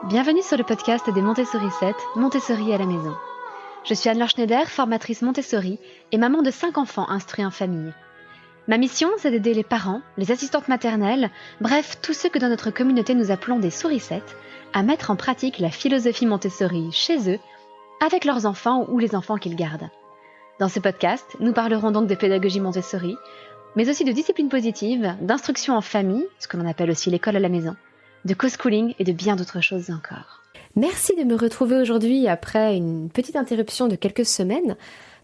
Bienvenue sur le podcast des Montessori 7, Montessori à la maison. Je suis Anne-Laure Schneider, formatrice Montessori et maman de 5 enfants instruits en famille. Ma mission, c'est d'aider les parents, les assistantes maternelles, bref, tous ceux que dans notre communauté nous appelons des souricettes, à mettre en pratique la philosophie Montessori chez eux, avec leurs enfants ou les enfants qu'ils gardent. Dans ce podcast, nous parlerons donc de pédagogie Montessori, mais aussi de discipline positive, d'instruction en famille, ce que l'on appelle aussi l'école à la maison, de co-schooling et de bien d'autres choses encore. Merci de me retrouver aujourd'hui après une petite interruption de quelques semaines,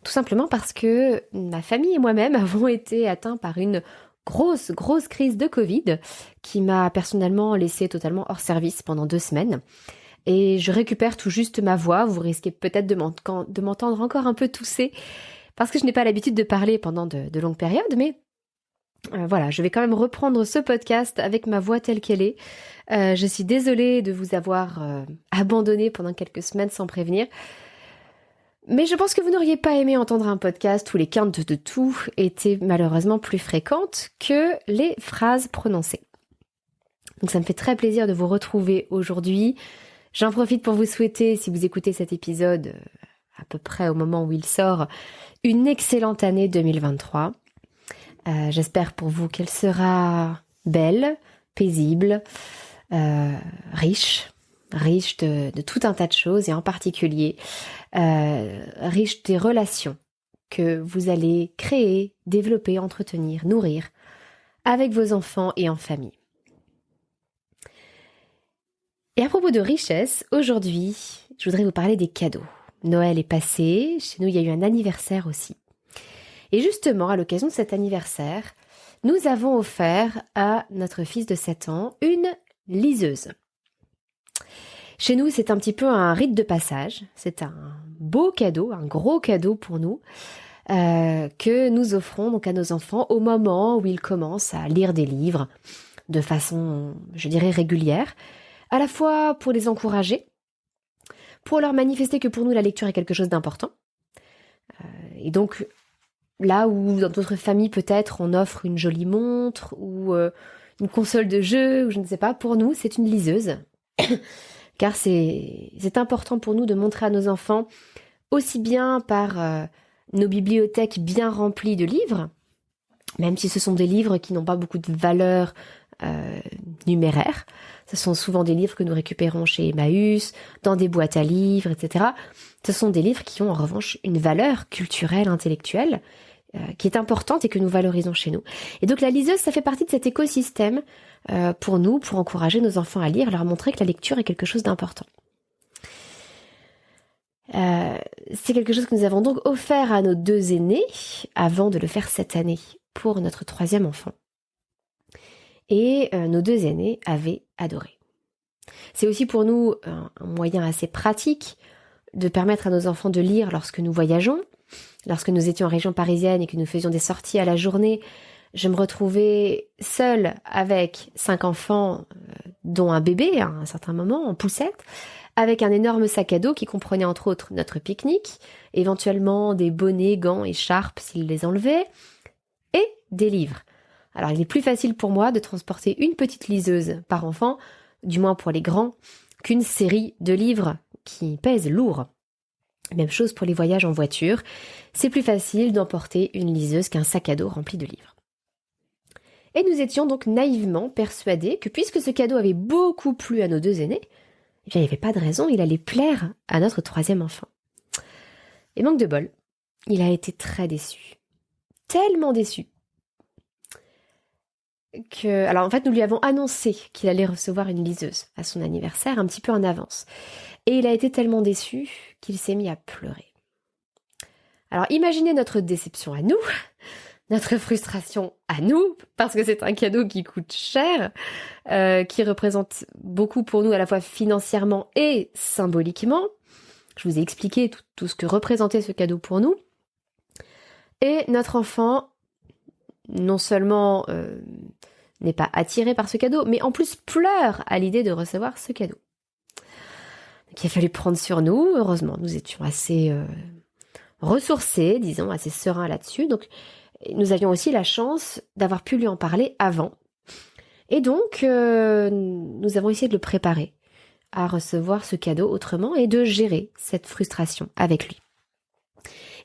tout simplement parce que ma famille et moi-même avons été atteints par une grosse crise de Covid qui m'a personnellement laissé totalement hors service pendant 2 semaines. Et je récupère tout juste ma voix, vous risquez peut-être de m'entendre encore un peu tousser parce que je n'ai pas l'habitude de parler pendant de longues périodes, mais voilà, je vais quand même reprendre ce podcast avec ma voix telle qu'elle est. Je suis désolée de vous avoir abandonné pendant quelques semaines sans prévenir. Mais je pense que vous n'auriez pas aimé entendre un podcast où les quintes de tout étaient malheureusement plus fréquentes que les phrases prononcées. Donc ça me fait très plaisir de vous retrouver aujourd'hui. J'en profite pour vous souhaiter, si vous écoutez cet épisode à peu près au moment où il sort, une excellente année 2023. J'espère pour vous qu'elle sera belle, paisible, riche de tout un tas de choses et en particulier riche des relations que vous allez créer, développer, entretenir, nourrir avec vos enfants et en famille. Et à propos de richesse, aujourd'hui, je voudrais vous parler des cadeaux. Noël est passé, chez nous il y a eu un anniversaire aussi. Et justement, à l'occasion de cet anniversaire, nous avons offert à notre fils de 7 ans une liseuse. Chez nous, c'est un petit peu un rite de passage. C'est un beau cadeau, un gros cadeau pour nous, que nous offrons donc à nos enfants au moment où ils commencent à lire des livres de façon, je dirais, régulière, à la fois pour les encourager, pour leur manifester que pour nous, la lecture est quelque chose d'important. Et donc, là où dans d'autres familles, peut-être, on offre une jolie montre ou une console de jeu, ou je ne sais pas, pour nous, c'est une liseuse. Car c'est important pour nous de montrer à nos enfants, aussi bien par nos bibliothèques bien remplies de livres, même si ce sont des livres qui n'ont pas beaucoup de valeur numéraire. Ce sont souvent des livres que nous récupérons chez Emmaüs, dans des boîtes à livres, etc. Ce sont des livres qui ont en revanche une valeur culturelle, intellectuelle, qui est importante et que nous valorisons chez nous. Et donc la liseuse, ça fait partie de cet écosystème pour nous, pour encourager nos enfants à lire, leur montrer que la lecture est quelque chose d'important. C'est quelque chose que nous avons donc offert à nos 2 aînés avant de le faire cette année pour notre 3e enfant. Et nos 2 aînés avaient adoré. C'est aussi pour nous un moyen assez pratique de permettre à nos enfants de lire lorsque nous voyageons. Lorsque nous étions en région parisienne et que nous faisions des sorties à la journée, je me retrouvais seule avec 5 enfants, dont un bébé à un certain moment, en poussette, avec un énorme sac à dos qui comprenait entre autres notre pique-nique, éventuellement des bonnets, gants, écharpes s'ils les enlevaient, et des livres. Alors il est plus facile pour moi de transporter une petite liseuse par enfant, du moins pour les grands, qu'une série de livres qui pèsent lourd. Même chose pour les voyages en voiture, c'est plus facile d'emporter une liseuse qu'un sac à dos rempli de livres. Et nous étions donc naïvement persuadés que puisque ce cadeau avait beaucoup plu à nos 2 aînés, eh bien il n'y avait pas de raison, il allait plaire à notre 3e enfant. Et manque de bol, il a été très déçu. Tellement déçu. Alors en fait, nous lui avons annoncé qu'il allait recevoir une liseuse à son anniversaire, un petit peu en avance. Et il a été tellement déçu qu'il s'est mis à pleurer. Alors imaginez notre déception à nous, notre frustration à nous, parce que c'est un cadeau qui coûte cher, qui représente beaucoup pour nous à la fois financièrement et symboliquement. Je vous ai expliqué tout ce que représentait ce cadeau pour nous. Et notre enfant, non seulement n'est pas attiré par ce cadeau, mais en plus pleure à l'idée de recevoir ce cadeau. Donc, il a fallu prendre sur nous. Heureusement, nous étions assez ressourcés, disons, assez sereins là-dessus. Donc, nous avions aussi la chance d'avoir pu lui en parler avant. Et donc, nous avons essayé de le préparer à recevoir ce cadeau autrement et de gérer cette frustration avec lui.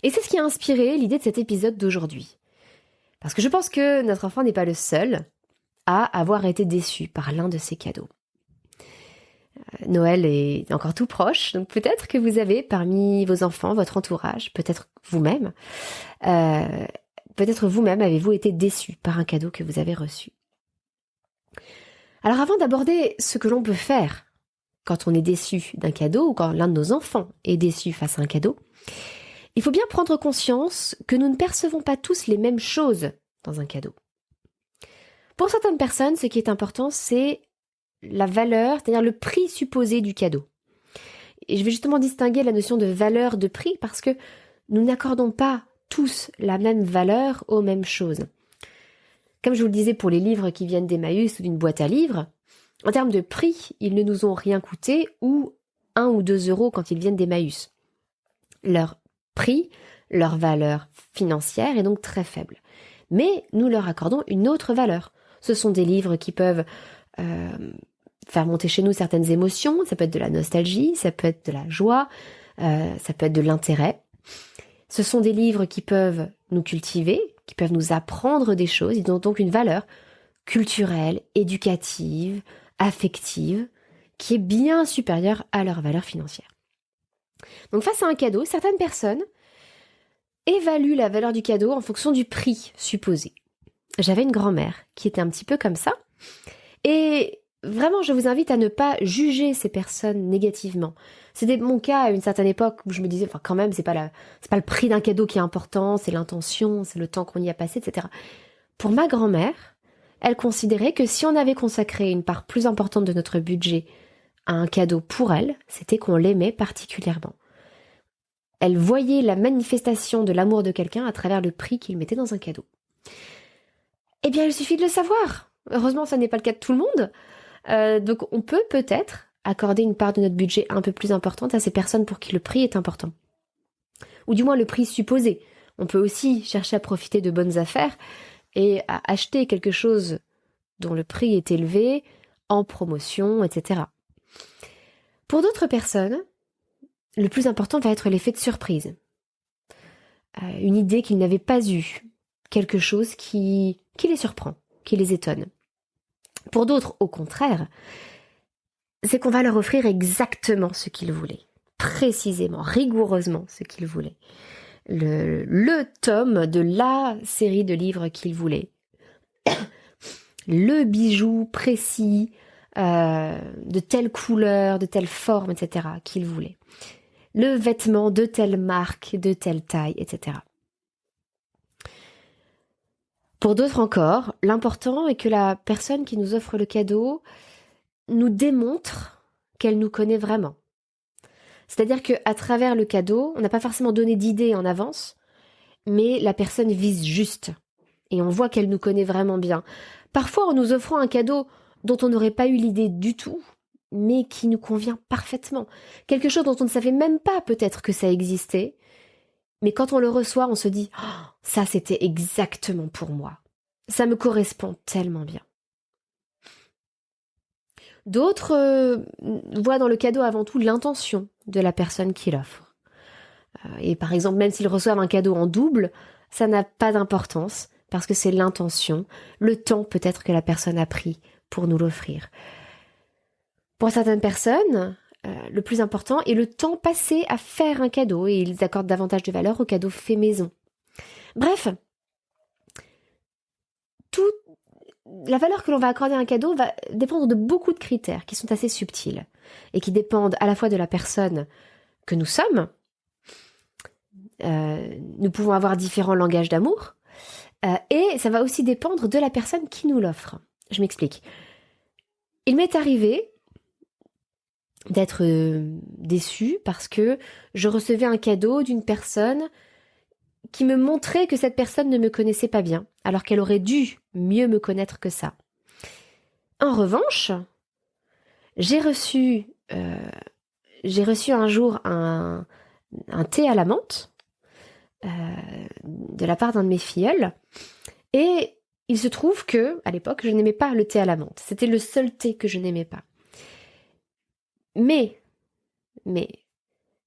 Et c'est ce qui a inspiré l'idée de cet épisode d'aujourd'hui. Parce que je pense que notre enfant n'est pas le seul à avoir été déçu par l'un de ses cadeaux. Noël est encore tout proche, donc peut-être que vous avez parmi vos enfants, votre entourage, peut-être vous-même avez-vous été déçu par un cadeau que vous avez reçu. Alors avant d'aborder ce que l'on peut faire quand on est déçu d'un cadeau ou quand l'un de nos enfants est déçu face à un cadeau, il faut bien prendre conscience que nous ne percevons pas tous les mêmes choses dans un cadeau. Pour certaines personnes, ce qui est important, c'est la valeur, c'est-à-dire le prix supposé du cadeau. Et je vais justement distinguer la notion de valeur de prix parce que nous n'accordons pas tous la même valeur aux mêmes choses. Comme je vous le disais pour les livres qui viennent d'Emmaüs ou d'une boîte à livres, en termes de prix, ils ne nous ont rien coûté ou 1 ou 2 euros quand ils viennent d'Emmaüs. Leur prix, leur valeur financière est donc très faible. Mais nous leur accordons une autre valeur. Ce sont des livres qui peuvent faire monter chez nous certaines émotions, ça peut être de la nostalgie, ça peut être de la joie, ça peut être de l'intérêt. Ce sont des livres qui peuvent nous cultiver, qui peuvent nous apprendre des choses, ils ont donc une valeur culturelle, éducative, affective, qui est bien supérieure à leur valeur financière. Donc face à un cadeau, certaines personnes évaluent la valeur du cadeau en fonction du prix supposé. J'avais une grand-mère qui était un petit peu comme ça, et vraiment je vous invite à ne pas juger ces personnes négativement. C'était mon cas à une certaine époque où je me disais, enfin quand même, c'est pas le prix d'un cadeau qui est important, c'est l'intention, c'est le temps qu'on y a passé, etc. Pour ma grand-mère, elle considérait que si on avait consacré une part plus importante de notre budget à un cadeau pour elle, c'était qu'on l'aimait particulièrement. Elle voyait la manifestation de l'amour de quelqu'un à travers le prix qu'il mettait dans un cadeau. Eh bien, il suffit de le savoir. Heureusement, ça n'est pas le cas de tout le monde. Donc, on peut peut-être accorder une part de notre budget un peu plus importante à ces personnes pour qui le prix est important. Ou du moins le prix supposé. On peut aussi chercher à profiter de bonnes affaires et à acheter quelque chose dont le prix est élevé, en promotion, etc. Pour d'autres personnes, le plus important va être l'effet de surprise. Une idée qu'ils n'avaient pas eue, quelque chose qui les surprend, qui les étonne. Pour d'autres, au contraire, c'est qu'on va leur offrir exactement ce qu'ils voulaient, précisément, rigoureusement ce qu'ils voulaient. Le tome de la série de livres qu'ils voulaient. Le bijou précis, de telle couleur, de telle forme, etc. qu'ils voulaient. Le vêtement de telle marque, de telle taille, etc. Pour d'autres encore, l'important est que la personne qui nous offre le cadeau nous démontre qu'elle nous connaît vraiment. C'est-à-dire qu'à travers le cadeau, on n'a pas forcément donné d'idée en avance, mais la personne vise juste. Et on voit qu'elle nous connaît vraiment bien. Parfois, en nous offrant un cadeau dont on n'aurait pas eu l'idée du tout, mais qui nous convient parfaitement. Quelque chose dont on ne savait même pas peut-être que ça existait. Mais quand on le reçoit, on se dit « Oh, ça c'était exactement pour moi. Ça me correspond tellement bien. » D'autres voient dans le cadeau avant tout l'intention de la personne qui l'offre. Et par exemple, même s'ils reçoivent un cadeau en double, ça n'a pas d'importance parce que c'est l'intention, le temps peut-être que la personne a pris pour nous l'offrir. Pour certaines personnes, le plus important est le temps passé à faire un cadeau et ils accordent davantage de valeur au cadeau fait maison. Bref, la valeur que l'on va accorder à un cadeau va dépendre de beaucoup de critères qui sont assez subtils et qui dépendent à la fois de la personne que nous sommes. Nous pouvons avoir différents langages d'amour et ça va aussi dépendre de la personne qui nous l'offre. Je m'explique. Il m'est arrivé d'être déçue parce que je recevais un cadeau d'une personne qui me montrait que cette personne ne me connaissait pas bien, alors qu'elle aurait dû mieux me connaître que ça. En revanche, j'ai reçu un jour un thé à la menthe de la part d'un de mes filleuls, et il se trouve que, à l'époque, je n'aimais pas le thé à la menthe. C'était le seul thé que je n'aimais pas. Mais,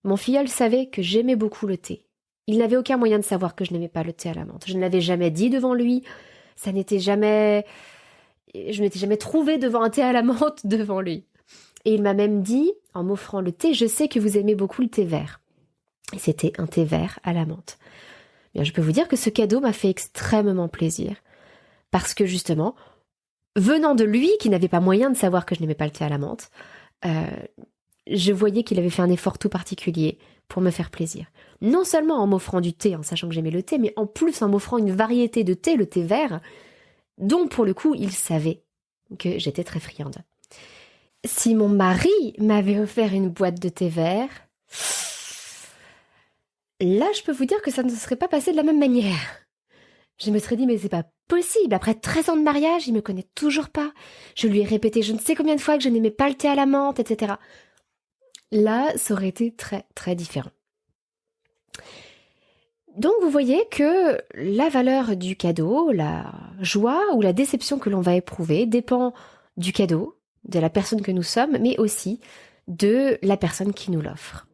mon filleul savait que j'aimais beaucoup le thé. Il n'avait aucun moyen de savoir que je n'aimais pas le thé à la menthe. Je ne l'avais jamais dit devant lui. Je m'étais jamais trouvée devant un thé à la menthe devant lui. Et il m'a même dit, en m'offrant le thé, je sais que vous aimez beaucoup le thé vert. Et c'était un thé vert à la menthe. Bien, je peux vous dire que ce cadeau m'a fait extrêmement plaisir. Parce que justement, venant de lui, qui n'avait pas moyen de savoir que je n'aimais pas le thé à la menthe, je voyais qu'il avait fait un effort tout particulier pour me faire plaisir. Non seulement en m'offrant du thé, en sachant que j'aimais le thé, mais en plus en m'offrant une variété de thé, le thé vert, dont pour le coup, il savait que j'étais très friande. Si mon mari m'avait offert une boîte de thé vert, là, je peux vous dire que ça ne se serait pas passé de la même manière. Je me serais dit, mais c'est pas possible. Après 13 ans de mariage, il me connaît toujours pas. Je lui ai répété je ne sais combien de fois que je n'aimais pas le thé à la menthe, etc. Là, ça aurait été très, très différent. Donc, vous voyez que la valeur du cadeau, la joie ou la déception que l'on va éprouver dépend du cadeau, de la personne que nous sommes, mais aussi de la personne qui nous l'offre.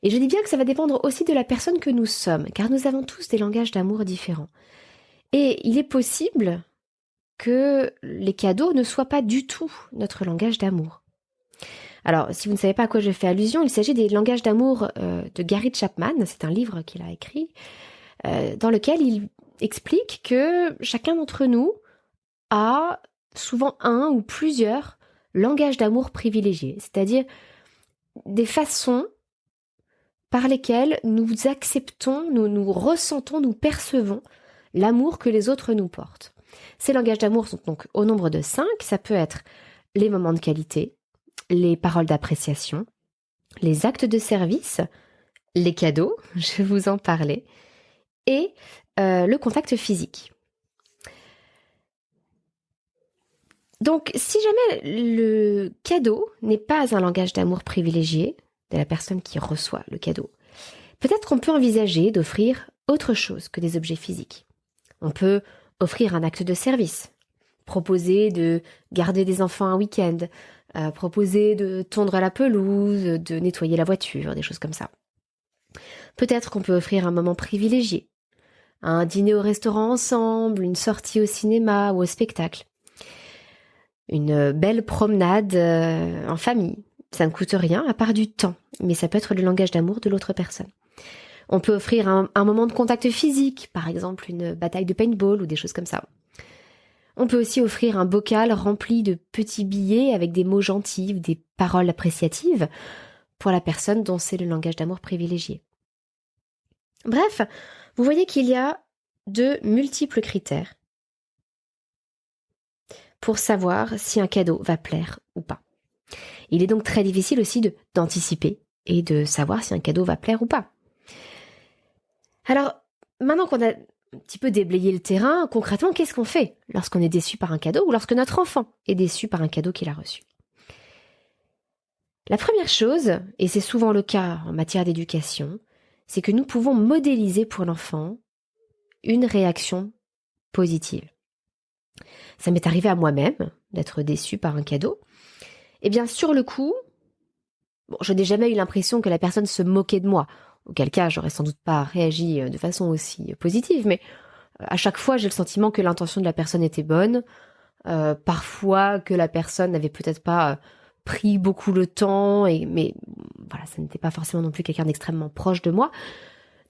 Et je dis bien que ça va dépendre aussi de la personne que nous sommes, car nous avons tous des langages d'amour différents. Et il est possible que les cadeaux ne soient pas du tout notre langage d'amour. Alors, si vous ne savez pas à quoi je fais allusion, il s'agit des langages d'amour de Gary Chapman. C'est un livre qu'il a écrit, dans lequel il explique que chacun d'entre nous a souvent un ou plusieurs langages d'amour privilégiés, c'est-à-dire des façons par lesquelles nous acceptons, nous ressentons, nous percevons l'amour que les autres nous portent. Ces langages d'amour sont donc au nombre de 5. Ça peut être les moments de qualité, les paroles d'appréciation, les actes de service, les cadeaux, je vous en parlais, et le contact physique. Donc, si jamais le cadeau n'est pas un langage d'amour privilégié de la personne qui reçoit le cadeau, peut-être qu'on peut envisager d'offrir autre chose que des objets physiques. On peut offrir un acte de service, proposer de garder des enfants un week-end, proposer de tondre la pelouse, de nettoyer la voiture, des choses comme ça. Peut-être qu'on peut offrir un moment privilégié, un dîner au restaurant ensemble, une sortie au cinéma ou au spectacle, une belle promenade en famille. Ça ne coûte rien à part du temps, mais ça peut être le langage d'amour de l'autre personne. On peut offrir un moment de contact physique, par exemple une bataille de paintball ou des choses comme ça. On peut aussi offrir un bocal rempli de petits billets avec des mots gentils ou des paroles appréciatives pour la personne dont c'est le langage d'amour privilégié. Bref, vous voyez qu'il y a de multiples critères pour savoir si un cadeau va plaire ou pas. Il est donc très difficile aussi d'anticiper et de savoir si un cadeau va plaire ou pas. Alors, maintenant qu'on a un petit peu déblayé le terrain, concrètement, qu'est-ce qu'on fait lorsqu'on est déçu par un cadeau ou lorsque notre enfant est déçu par un cadeau qu'il a reçu? La première chose, et c'est souvent le cas en matière d'éducation, c'est que nous pouvons modéliser pour l'enfant une réaction positive. Ça m'est arrivé à moi-même d'être déçue par un cadeau. Eh bien, sur le coup, je n'ai jamais eu l'impression que la personne se moquait de moi. Auquel cas, j'aurais sans doute pas réagi de façon aussi positive, mais à chaque fois, j'ai le sentiment que l'intention de la personne était bonne, parfois que la personne n'avait peut-être pas pris beaucoup le temps, mais voilà, ça n'était pas forcément non plus quelqu'un d'extrêmement proche de moi.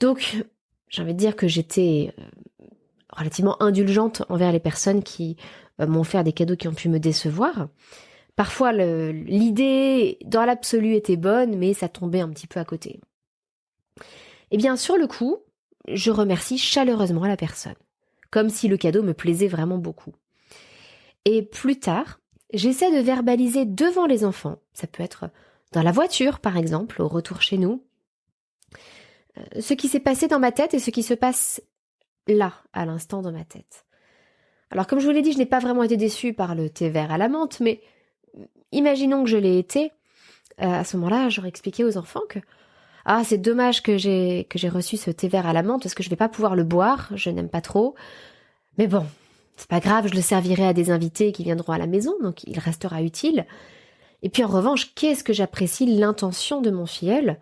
Donc, j'ai envie de dire que j'étais relativement indulgente envers les personnes qui m'ont offert des cadeaux qui ont pu me décevoir. Parfois, l'idée dans l'absolu était bonne, mais ça tombait un petit peu à côté. Eh bien, sur le coup, je remercie chaleureusement la personne, comme si le cadeau me plaisait vraiment beaucoup. Et plus tard, j'essaie de verbaliser devant les enfants, ça peut être dans la voiture par exemple, au retour chez nous, ce qui s'est passé dans ma tête et ce qui se passe là, à l'instant dans ma tête. Alors comme je vous l'ai dit, je n'ai pas vraiment été déçue par le thé vert à la menthe, mais imaginons que je l'ai été, à ce moment-là, j'aurais expliqué aux enfants que c'est dommage que j'ai reçu ce thé vert à la menthe parce que je vais pas pouvoir le boire, je n'aime pas trop. Mais bon, c'est pas grave, je le servirai à des invités qui viendront à la maison, donc il restera utile. Et puis en revanche, qu'est-ce que j'apprécie l'intention de mon filleul,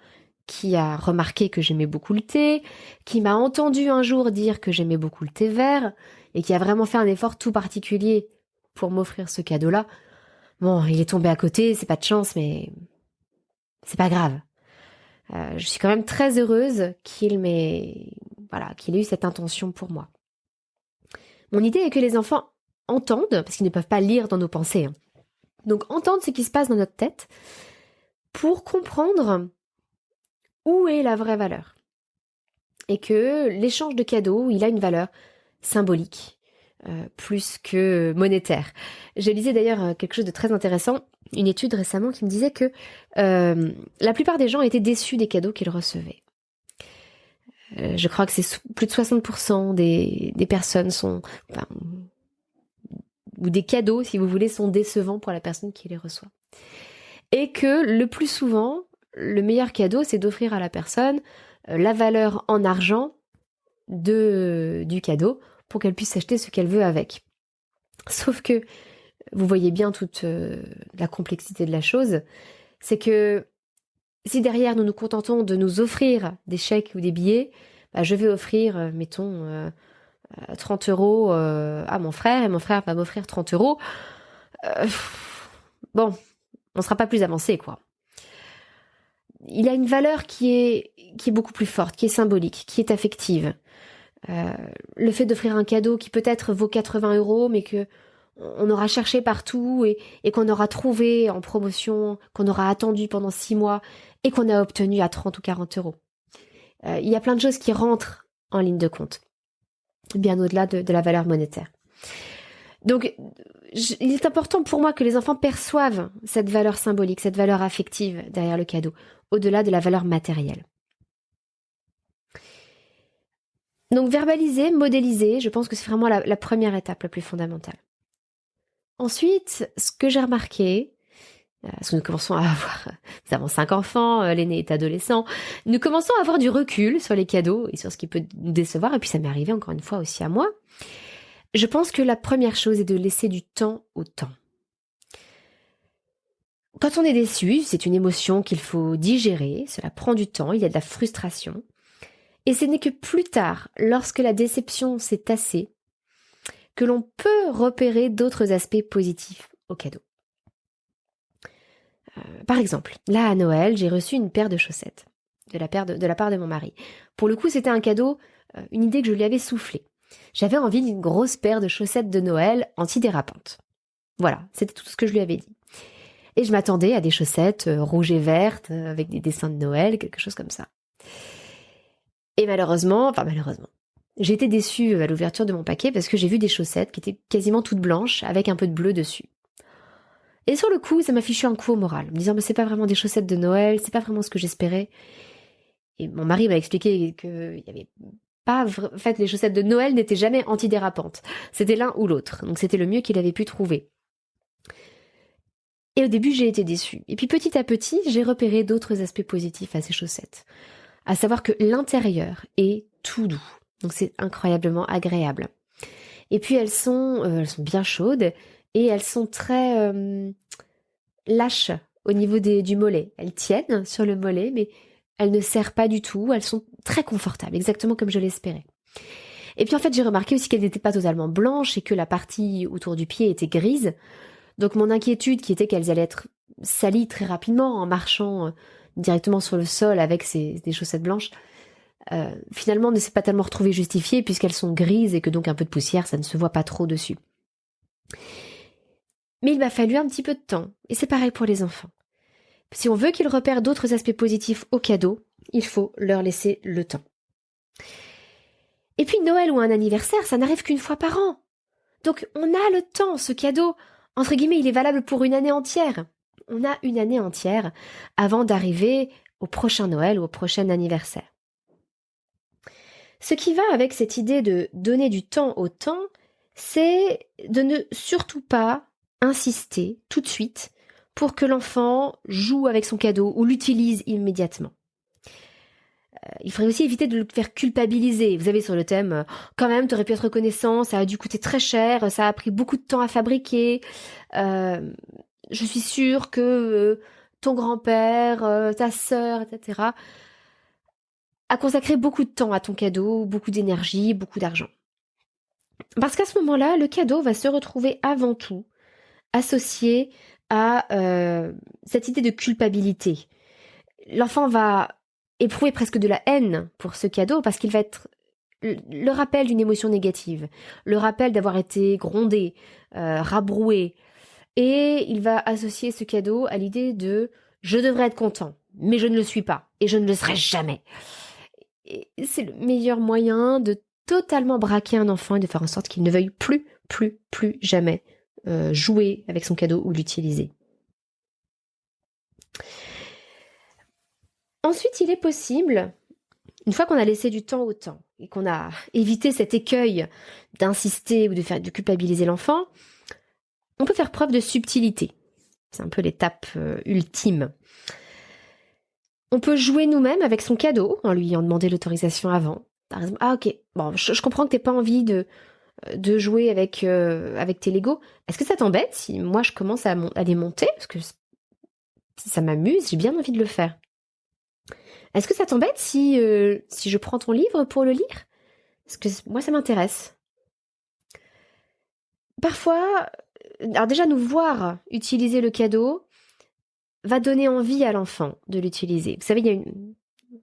qui a remarqué que j'aimais beaucoup le thé, qui m'a entendu un jour dire que j'aimais beaucoup le thé vert, et qui a vraiment fait un effort tout particulier pour m'offrir ce cadeau-là. Bon, il est tombé à côté, c'est pas de chance, mais c'est pas grave. Je suis quand même très heureuse qu'il ait eu cette intention pour moi. Mon idée est que les enfants entendent, parce qu'ils ne peuvent pas lire dans nos pensées, hein. Donc entendent ce qui se passe dans notre tête pour comprendre où est la vraie valeur. Et que l'échange de cadeaux, il a une valeur symbolique, plus que monétaire. Je lisais d'ailleurs quelque chose de très intéressant, une étude récemment qui me disait que la plupart des gens étaient déçus des cadeaux qu'ils recevaient. Je crois que c'est plus de 60% des personnes ou des cadeaux, si vous voulez, sont décevants pour la personne qui les reçoit. Et que le plus souvent, le meilleur cadeau, c'est d'offrir à la personne la valeur en argent du cadeau pour qu'elle puisse acheter ce qu'elle veut avec. Sauf que, vous voyez bien toute la complexité de la chose, c'est que si derrière nous nous contentons de nous offrir des chèques ou des billets, je vais offrir, mettons, 30 € à mon frère, et mon frère va m'offrir 30 €. Bon, on sera pas plus avancé, quoi. Il a une valeur qui est beaucoup plus forte, qui est symbolique, qui est affective. Le fait d'offrir un cadeau qui peut-être vaut 80 €, mais que on aura cherché partout et qu'on aura trouvé en promotion, qu'on aura attendu pendant 6 mois et qu'on a obtenu à 30 ou 40 €. Il y a plein de choses qui rentrent en ligne de compte, bien au-delà de la valeur monétaire. Donc, il est important pour moi que les enfants perçoivent cette valeur symbolique, cette valeur affective derrière le cadeau, au-delà de la valeur matérielle. Donc, verbaliser, modéliser, je pense que c'est vraiment la première étape la plus fondamentale. Ensuite, ce que j'ai remarqué, parce que nous avons 5 enfants, l'aîné est adolescent, nous commençons à avoir du recul sur les cadeaux et sur ce qui peut nous décevoir, et puis ça m'est arrivé encore une fois aussi à moi. Je pense que la première chose est de laisser du temps au temps. Quand on est déçu, c'est une émotion qu'il faut digérer, cela prend du temps, il y a de la frustration, et ce n'est que plus tard, lorsque la déception s'est tassée, que l'on peut repérer d'autres aspects positifs au cadeau. Par exemple, là à Noël, j'ai reçu une paire de chaussettes de la part de mon mari. Pour le coup, c'était un cadeau, une idée que je lui avais soufflée. J'avais envie d'une grosse paire de chaussettes de Noël antidérapantes. Voilà, c'était tout ce que je lui avais dit. Et je m'attendais à des chaussettes rouges et vertes, avec des dessins de Noël, quelque chose comme ça. Et malheureusement, j'ai été déçue à l'ouverture de mon paquet parce que j'ai vu des chaussettes qui étaient quasiment toutes blanches avec un peu de bleu dessus. Et sur le coup, ça m'a fichu un coup au moral, me disant mais c'est pas vraiment des chaussettes de Noël, c'est pas vraiment ce que j'espérais. Et mon mari m'a expliqué que il y avait pas, en fait, les chaussettes de Noël n'étaient jamais antidérapantes. C'était l'un ou l'autre, donc c'était le mieux qu'il avait pu trouver. Et au début, j'ai été déçue. Et puis petit à petit, j'ai repéré d'autres aspects positifs à ces chaussettes. À savoir que l'intérieur est tout doux. Donc c'est incroyablement agréable. Et puis elles sont bien chaudes et elles sont très lâches au niveau du mollet. Elles tiennent sur le mollet, mais elles ne serrent pas du tout. Elles sont très confortables, exactement comme je l'espérais. Et puis en fait, j'ai remarqué aussi qu'elles n'étaient pas totalement blanches et que la partie autour du pied était grise. Donc mon inquiétude qui était qu'elles allaient être salies très rapidement en marchant directement sur le sol avec des chaussettes blanches, finalement ne s'est pas tellement retrouvée justifiée puisqu'elles sont grises et que donc un peu de poussière, ça ne se voit pas trop dessus. Mais il m'a fallu un petit peu de temps, et c'est pareil pour les enfants. Si on veut qu'ils repèrent d'autres aspects positifs au cadeau, il faut leur laisser le temps. Et puis Noël ou un anniversaire, ça n'arrive qu'une fois par an. Donc on a le temps, ce cadeau, entre guillemets, il est valable pour une année entière. On a une année entière avant d'arriver au prochain Noël ou au prochain anniversaire. Ce qui va avec cette idée de donner du temps au temps, c'est de ne surtout pas insister tout de suite pour que l'enfant joue avec son cadeau ou l'utilise immédiatement. Il faudrait aussi éviter de le faire culpabiliser. Vous savez, sur le thème, quand même, tu aurais pu être reconnaissant, ça a dû coûter très cher, ça a pris beaucoup de temps à fabriquer. je suis sûre que ton grand-père, ta sœur, etc., a consacré beaucoup de temps à ton cadeau, beaucoup d'énergie, beaucoup d'argent. Parce qu'à ce moment-là, le cadeau va se retrouver avant tout associé à cette idée de culpabilité. L'enfant va éprouver presque de la haine pour ce cadeau parce qu'il va être le rappel d'une émotion négative, le rappel d'avoir été grondé, rabroué, et il va associer ce cadeau à l'idée de je devrais être content, mais je ne le suis pas, et je ne le serai jamais. Et c'est le meilleur moyen de totalement braquer un enfant et de faire en sorte qu'il ne veuille plus jamais jouer avec son cadeau ou l'utiliser. Ensuite, il est possible, une fois qu'on a laissé du temps au temps et qu'on a évité cet écueil d'insister ou de culpabiliser l'enfant, on peut faire preuve de subtilité. C'est un peu l'étape ultime. On peut jouer nous-mêmes avec son cadeau en lui en demandant l'autorisation avant. Par exemple, ah ok, bon, je comprends que t'aies pas envie de jouer avec tes Legos. Est-ce que ça t'embête si moi je commence à les monter? Parce que ça m'amuse, j'ai bien envie de le faire. Est-ce que ça t'embête si je prends ton livre pour le lire? Parce que moi ça m'intéresse. Parfois, alors déjà nous voir utiliser le cadeau va donner envie à l'enfant de l'utiliser. Vous savez, il y a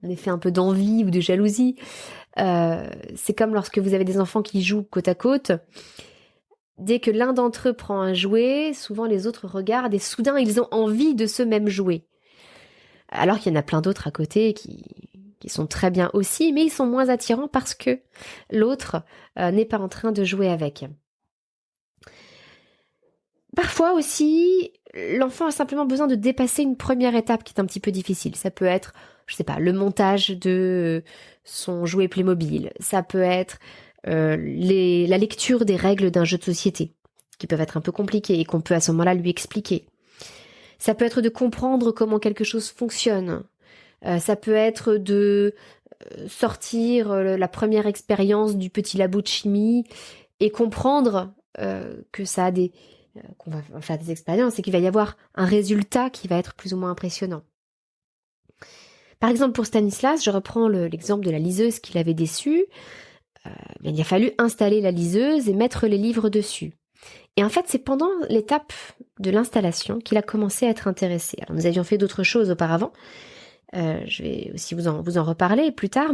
un effet un peu d'envie ou de jalousie. C'est comme lorsque vous avez des enfants qui jouent côte à côte. Dès que l'un d'entre eux prend un jouet, souvent les autres regardent et soudain ils ont envie de ce même jouet. Alors qu'il y en a plein d'autres à côté qui sont très bien aussi, mais ils sont moins attirants parce que l'autre n'est pas en train de jouer avec. Parfois aussi, l'enfant a simplement besoin de dépasser une première étape qui est un petit peu difficile. Ça peut être, je sais pas, le montage de son jouet Playmobil. Ça peut être la lecture des règles d'un jeu de société, qui peuvent être un peu compliquées et qu'on peut à ce moment-là lui expliquer. Ça peut être de comprendre comment quelque chose fonctionne. Ça peut être de sortir la première expérience du petit labo de chimie et comprendre que ça a qu'on va faire des expériences et qu'il va y avoir un résultat qui va être plus ou moins impressionnant. Par exemple, pour Stanislas, je reprends l'exemple de la liseuse qui l'avait déçu. Il a fallu installer la liseuse et mettre les livres dessus. Et en fait, c'est pendant l'étape de l'installation qu'il a commencé à être intéressé. Alors, nous avions fait d'autres choses auparavant. Je vais aussi vous en reparler plus tard,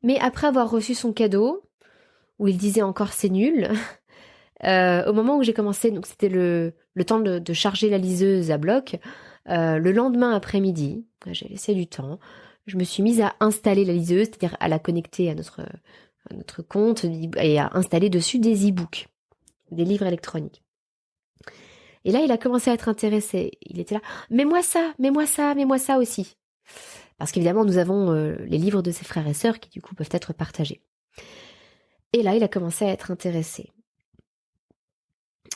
mais après avoir reçu son cadeau, où il disait encore c'est nul, au moment où j'ai commencé, donc c'était le temps de charger la liseuse à bloc, le lendemain après-midi, j'ai laissé du temps, je me suis mise à installer la liseuse, c'est-à-dire à la connecter à notre compte et à installer dessus des e-books, des livres électroniques. Et là, il a commencé à être intéressé. Il était là, mets-moi ça aussi. Parce qu'évidemment, nous avons les livres de ses frères et sœurs qui du coup peuvent être partagés. Et là, il a commencé à être intéressé.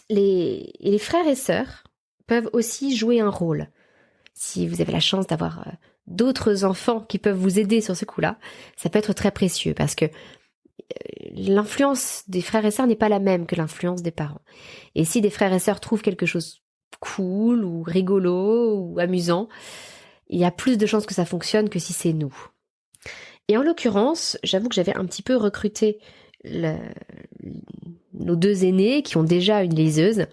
Les frères et sœurs peuvent aussi jouer un rôle. Si vous avez la chance d'avoir d'autres enfants qui peuvent vous aider sur ce coup-là, ça peut être très précieux parce que l'influence des frères et sœurs n'est pas la même que l'influence des parents. Et si des frères et sœurs trouvent quelque chose cool ou rigolo ou amusant, il y a plus de chances que ça fonctionne que si c'est nous. Et en l'occurrence, j'avoue que j'avais un petit peu recruté nos deux aînés qui ont déjà une liseuse.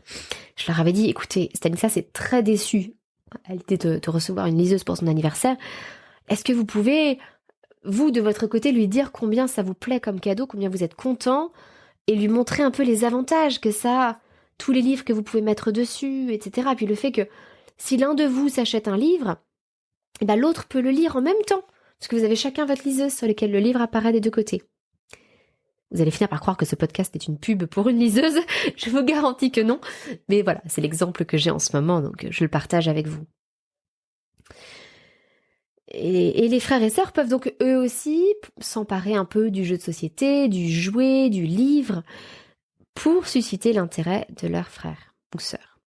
Je leur avais dit, écoutez, Stanislas est très déçu à l'idée de recevoir une liseuse pour son anniversaire. Est-ce que vous pouvez, vous, de votre côté, lui dire combien ça vous plaît comme cadeau, combien vous êtes content, et lui montrer un peu les avantages que ça a, tous les livres que vous pouvez mettre dessus, etc. Et puis le fait que si l'un de vous s'achète un livre, eh ben l'autre peut le lire en même temps, parce que vous avez chacun votre liseuse sur laquelle le livre apparaît des deux côtés. Vous allez finir par croire que ce podcast est une pub pour une liseuse, je vous garantis que non, mais voilà, c'est l'exemple que j'ai en ce moment, donc je le partage avec vous. Et les frères et sœurs peuvent donc eux aussi s'emparer un peu du jeu de société, du jouet, du livre, pour susciter l'intérêt de leurs frères ou sœurs.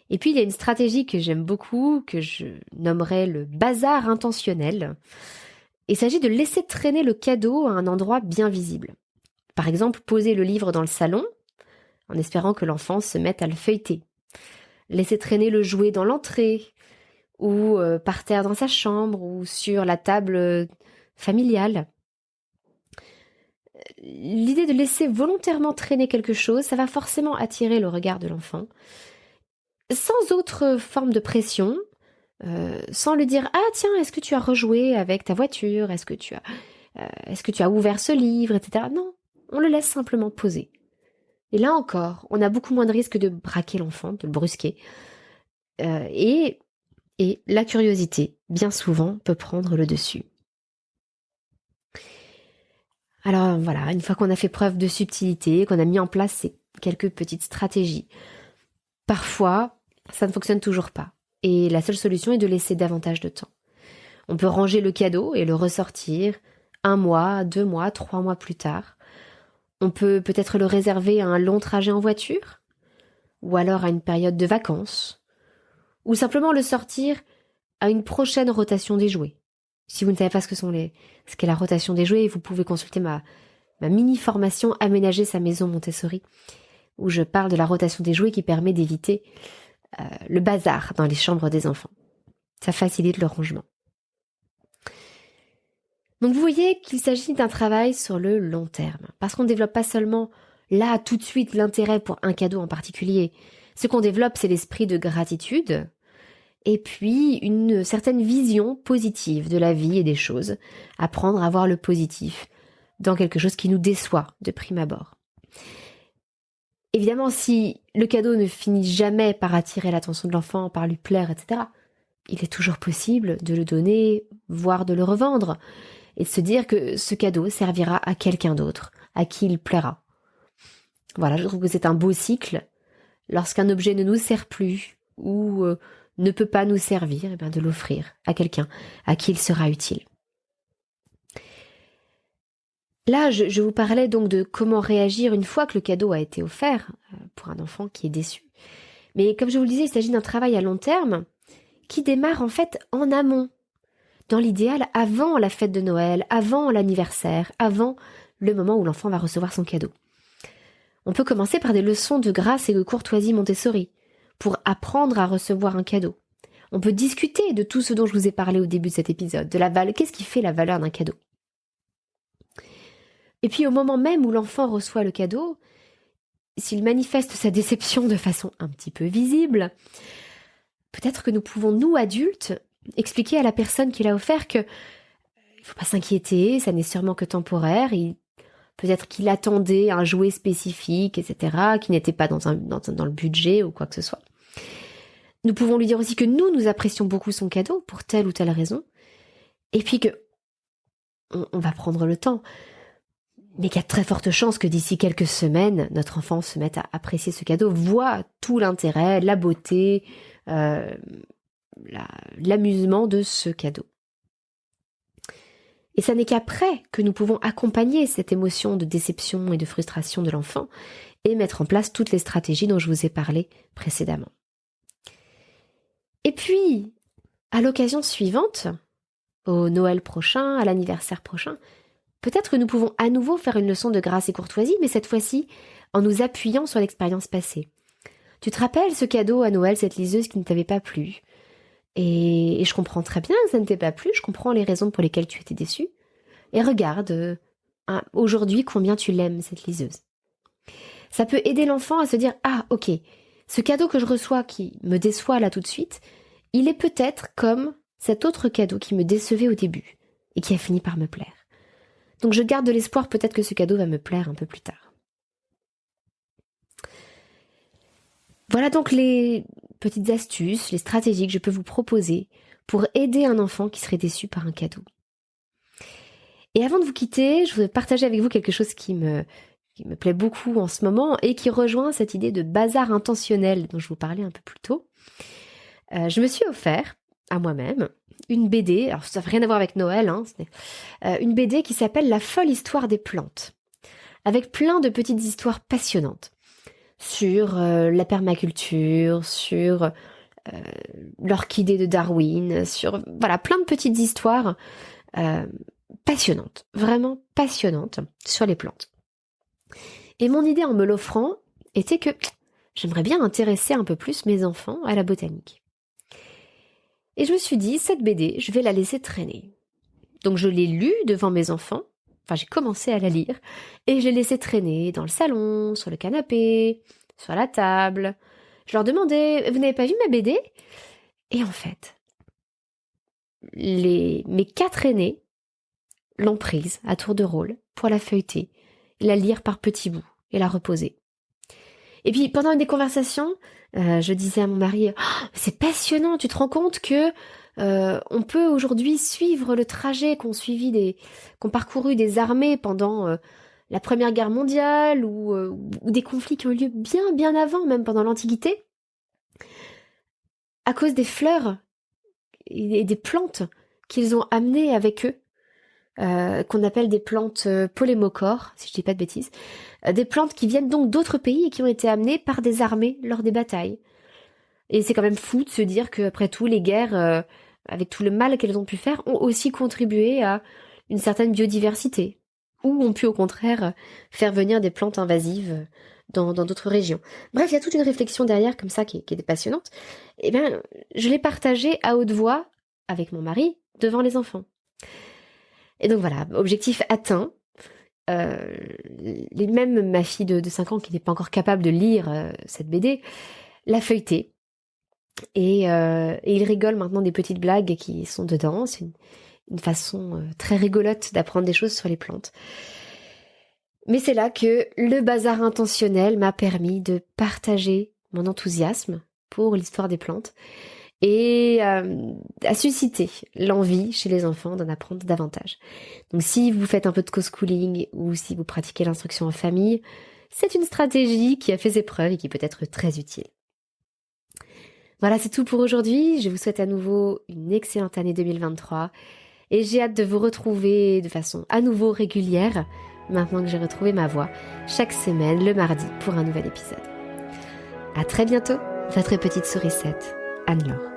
Et puis il y a une stratégie que j'aime beaucoup, que je nommerais le bazar intentionnel. Il s'agit de laisser traîner le cadeau à un endroit bien visible. Par exemple, poser le livre dans le salon, en espérant que l'enfant se mette à le feuilleter. laisser traîner le jouet dans l'entrée, ou par terre dans sa chambre, ou sur la table familiale. L'idée de laisser volontairement traîner quelque chose, ça va forcément attirer le regard de l'enfant, sans autre forme de pression, sans lui dire « Ah tiens, est-ce que tu as rejoué avec ta voiture ? Est-ce que tu as ouvert ce livre ?» etc. Non, on le laisse simplement poser. Et là encore, on a beaucoup moins de risques de braquer l'enfant, de le brusquer. Et la curiosité, bien souvent, peut prendre le dessus. Alors voilà, une fois qu'on a fait preuve de subtilité, qu'on a mis en place ces quelques petites stratégies, parfois, ça ne fonctionne toujours pas. Et la seule solution est de laisser davantage de temps. On peut ranger le cadeau et le ressortir 1 mois, 2 mois, 3 mois plus tard. On peut peut-être le réserver à un long trajet en voiture, ou alors à une période de vacances, ou simplement le sortir à une prochaine rotation des jouets. Si vous ne savez pas ce qu'est la rotation des jouets, vous pouvez consulter ma mini-formation Aménager sa maison Montessori, où je parle de la rotation des jouets qui permet d'éviter le bazar dans les chambres des enfants. Ça facilite le rangement. Donc vous voyez qu'il s'agit d'un travail sur le long terme, parce qu'on ne développe pas seulement là tout de suite l'intérêt pour un cadeau en particulier. Ce qu'on développe, c'est l'esprit de gratitude, et puis une certaine vision positive de la vie et des choses, apprendre à voir le positif dans quelque chose qui nous déçoit de prime abord. Évidemment, si le cadeau ne finit jamais par attirer l'attention de l'enfant, par lui plaire, etc., il est toujours possible de le donner, voire de le revendre, et de se dire que ce cadeau servira à quelqu'un d'autre, à qui il plaira. Voilà, je trouve que c'est un beau cycle. Lorsqu'un objet ne nous sert plus, ou ne peut pas nous servir, de l'offrir à quelqu'un à qui il sera utile. Là, je vous parlais donc de comment réagir une fois que le cadeau a été offert pour un enfant qui est déçu. Mais comme je vous le disais, il s'agit d'un travail à long terme qui démarre en fait en amont. Dans l'idéal, avant la fête de Noël, avant l'anniversaire, avant le moment où l'enfant va recevoir son cadeau. On peut commencer par des leçons de grâce et de courtoisie Montessori pour apprendre à recevoir un cadeau. On peut discuter de tout ce dont je vous ai parlé au début de cet épisode, de la valeur, qu'est-ce qui fait la valeur d'un cadeau. Et puis au moment même où l'enfant reçoit le cadeau, s'il manifeste sa déception de façon un petit peu visible, peut-être que nous pouvons, nous adultes, expliquer à la personne qui l'a offert que il ne faut pas s'inquiéter, ça n'est sûrement que temporaire, peut-être qu'il attendait un jouet spécifique, etc., qui n'était pas dans le budget ou quoi que ce soit. Nous pouvons lui dire aussi que nous apprécions beaucoup son cadeau pour telle ou telle raison, et puis que on va prendre le temps, mais qu'il y a de très fortes chances que d'ici quelques semaines, notre enfant se mette à apprécier ce cadeau, voit tout l'intérêt, la beauté, l'amusement de ce cadeau. Et ça n'est qu'après que nous pouvons accompagner cette émotion de déception et de frustration de l'enfant et mettre en place toutes les stratégies dont je vous ai parlé précédemment. Et puis, à l'occasion suivante, au Noël prochain, à l'anniversaire prochain, peut-être que nous pouvons à nouveau faire une leçon de grâce et courtoisie, mais cette fois-ci en nous appuyant sur l'expérience passée. Tu te rappelles ce cadeau à Noël, cette liseuse qui ne t'avait pas plu ? Et je comprends très bien que ça ne t'ait pas plu, je comprends les raisons pour lesquelles tu étais déçu. Et regarde, aujourd'hui, combien tu l'aimes, cette liseuse. Ça peut aider l'enfant à se dire « Ah, ok, ce cadeau que je reçois qui me déçoit là tout de suite, il est peut-être comme cet autre cadeau qui me décevait au début et qui a fini par me plaire. Donc je garde de l'espoir, peut-être que ce cadeau va me plaire un peu plus tard. » Voilà donc les petites astuces, les stratégies que je peux vous proposer pour aider un enfant qui serait déçu par un cadeau. Et avant de vous quitter, je voudrais partager avec vous quelque chose qui me plaît beaucoup en ce moment et qui rejoint cette idée de bazar intentionnel dont je vous parlais un peu plus tôt. Je me suis offert à moi-même une BD, alors ça n'a rien à voir avec Noël, une BD qui s'appelle La folle histoire des plantes, avec plein de petites histoires passionnantes sur la permaculture, sur l'orchidée de Darwin, sur plein de petites histoires passionnantes, vraiment passionnantes sur les plantes. Et mon idée en me l'offrant était que j'aimerais bien intéresser un peu plus mes enfants à la botanique. Et je me suis dit, cette BD, je vais la laisser traîner. Donc je l'ai lue devant mes enfants, enfin j'ai commencé à la lire, et je l'ai laissée traîner dans le salon, sur le canapé, sur la table. Je leur demandais, vous n'avez pas vu ma BD? Et en fait, mes 4 aînés l'ont prise à tour de rôle pour la feuilleter, la lire par petits bouts et la reposer. Et puis pendant une des conversations, je disais à mon mari, oh, c'est passionnant, tu te rends compte que on peut aujourd'hui suivre le trajet qu'ont parcouru des armées pendant la Première Guerre mondiale ou des conflits qui ont eu lieu bien avant, même pendant l'Antiquité, à cause des fleurs et des plantes qu'ils ont amenées avec eux, qu'on appelle des plantes polémocores, si je dis pas de bêtises, des plantes qui viennent donc d'autres pays et qui ont été amenées par des armées lors des batailles. Et c'est quand même fou de se dire qu'après tout, les guerres, avec tout le mal qu'elles ont pu faire, ont aussi contribué à une certaine biodiversité, ou ont pu au contraire faire venir des plantes invasives dans d'autres régions. Bref, il y a toute une réflexion derrière comme ça qui est passionnante. Et bien, je l'ai partagée à haute voix avec mon mari devant les enfants. Et donc voilà, objectif atteint. Même ma fille de 5 ans qui n'est pas encore capable de lire cette BD, l'a feuilletée. Et il rigole maintenant des petites blagues qui sont dedans. C'est une façon très rigolote d'apprendre des choses sur les plantes. Mais c'est là que le bazar intentionnel m'a permis de partager mon enthousiasme pour l'histoire des plantes et à susciter l'envie chez les enfants d'en apprendre davantage. Donc si vous faites un peu de co-schooling ou si vous pratiquez l'instruction en famille, c'est une stratégie qui a fait ses preuves et qui peut être très utile. Voilà, c'est tout pour aujourd'hui. Je vous souhaite à nouveau une excellente année 2023 et j'ai hâte de vous retrouver de façon à nouveau régulière, maintenant que j'ai retrouvé ma voix, chaque semaine, le mardi, pour un nouvel épisode. À très bientôt, votre petite sourisette, Anne-Laure.